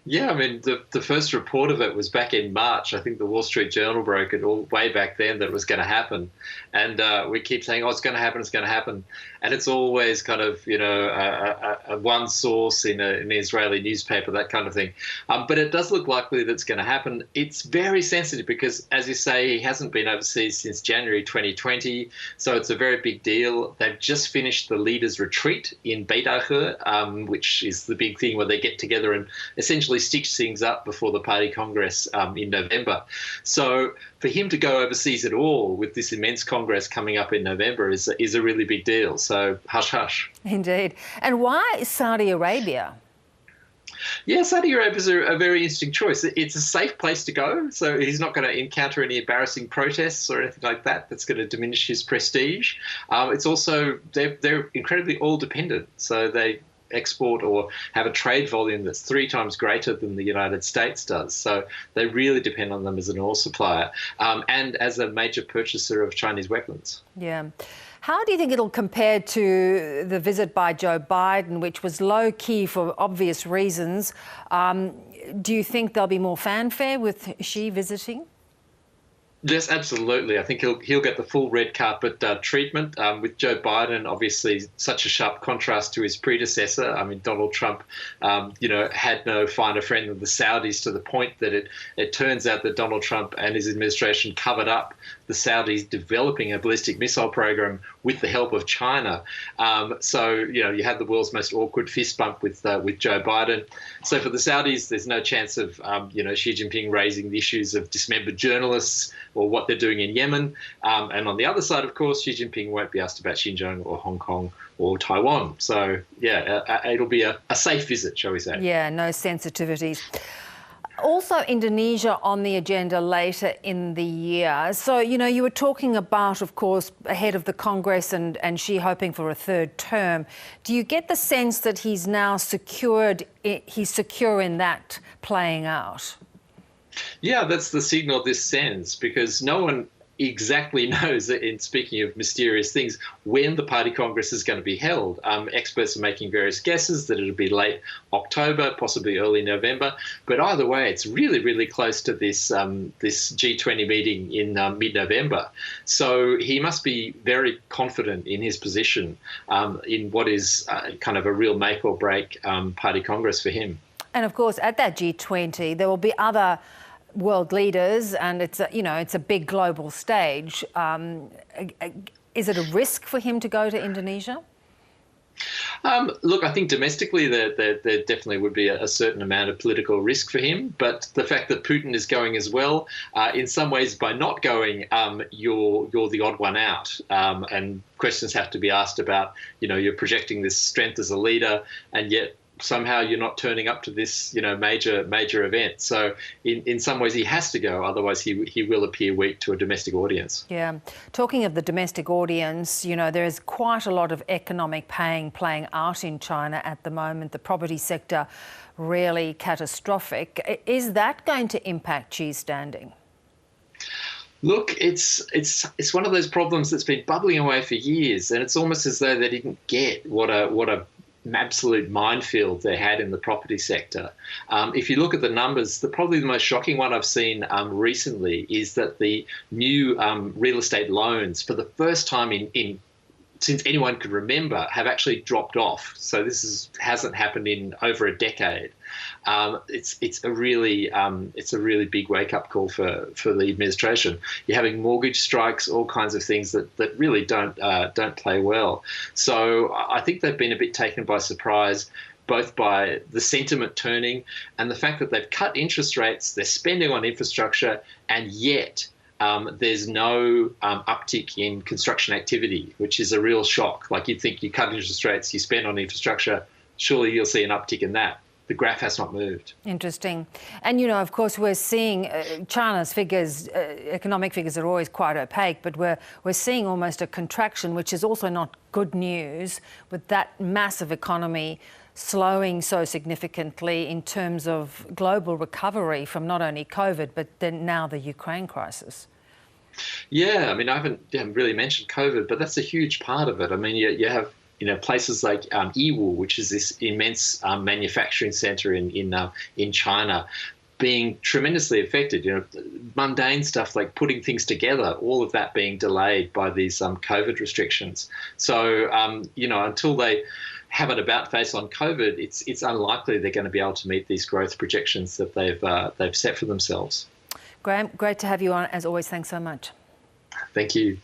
Yeah, I mean, the first report of it was back in March. I think the Wall Street Journal broke it all way back then that it was going to happen. And we keep saying, oh, it's going to happen, it's going to happen. And it's always kind of, a one source in an Israeli newspaper, that kind of thing. But it does look likely that it's going to happen. It's very sensitive because, as you say, he hasn't been overseas since January 2020. So it's a very big deal. They've just finished the leaders' retreat in Beit Ahur, which is the big thing where they get together and essentially stitch things up before the party congress in November. So for him to go overseas at all with this immense congress coming up in November is a really big deal. So hush, hush. Indeed. And why Saudi Arabia? Yeah, Saudi Arabia is a very interesting choice. It's a safe place to go, so he's not going to encounter any embarrassing protests or anything like that that's going to diminish his prestige. It's also, they're incredibly oil dependent, so they export or have a trade volume that's 3 times greater than the United States does. So they really depend on them as an oil supplier and as a major purchaser of Chinese weapons. Yeah. How do you think it'll compare to the visit by Joe Biden, which was low-key for obvious reasons? Do you think there'll be more fanfare with Xi visiting? Yes, absolutely. I think he'll get the full red carpet treatment. With Joe Biden, obviously, such a sharp contrast to his predecessor. I mean, Donald Trump, had no finer friend than the Saudis, to the point that it turns out that Donald Trump and his administration covered up the Saudis developing a ballistic missile program with the help of China. So you had the world's most awkward fist bump with Joe Biden. So for the Saudis, there's no chance of Xi Jinping raising the issues of dismembered journalists or what they're doing in Yemen. And on the other side, of course, Xi Jinping won't be asked about Xinjiang or Hong Kong or Taiwan. So, yeah, it'll be a safe visit, shall we say. Yeah, no sensitivities. Also, Indonesia on the agenda later in the year. So, you were talking about, of course, ahead of the Congress and Xi hoping for a third term. Do you get the sense that he's now secure in that playing out? Yeah, that's the signal this sends, because no one exactly knows, in speaking of mysterious things, when the party congress is going to be held. Experts are making various guesses that it'll be late October, possibly early November. But either way, it's really, really close to this G20 meeting in mid-November. So he must be very confident in his position in what is kind of a real make or break party congress for him. And of course, at that G20, there will be other world leaders, and it's a big global stage. Is it a risk for him to go to Indonesia? Look, I think domestically there definitely would be a certain amount of political risk for him. But the fact that Putin is going as well, in some ways, by not going, you're the odd one out. And questions have to be asked about, you're projecting this strength as a leader, and yet somehow you're not turning up to this, major event. So in some ways he has to go, otherwise he will appear weak to a domestic audience. Yeah. Talking of the domestic audience, there is quite a lot of economic pain playing out in China at the moment. The property sector really catastrophic. Is that going to impact Xi's standing? Look, it's one of those problems that's been bubbling away for years, and it's almost as though they didn't get what a absolute minefield they had in the property sector. If you look at the numbers, probably the most shocking one I've seen recently is that the new real estate loans, for the first time since anyone could remember, have actually dropped off. So this hasn't happened in over a decade. It's a really big wake-up call for the administration. You're having mortgage strikes, all kinds of things that really don't play well. So I think they've been a bit taken by surprise, both by the sentiment turning and the fact that they've cut interest rates, they're spending on infrastructure, and yet there's no uptick in construction activity, which is a real shock. Like, you'd think you cut interest rates, you spend on infrastructure, surely you'll see an uptick in that. The graph has not moved. Interesting. And, of course, we're seeing China's figures, economic figures are always quite opaque, but we're seeing almost a contraction, which is also not good news, with that massive economy slowing so significantly in terms of global recovery from not only COVID, but then now the Ukraine crisis. Yeah, I mean, I haven't really mentioned COVID, but that's a huge part of it. I mean, you have places like Yiwu, which is this immense manufacturing center in China, being tremendously affected. Mundane stuff like putting things together, all of that being delayed by these COVID restrictions. So, until they have an about face on COVID, it's unlikely they're going to be able to meet these growth projections that they've set for themselves. Graeme, great to have you on as always. Thanks so much. Thank you.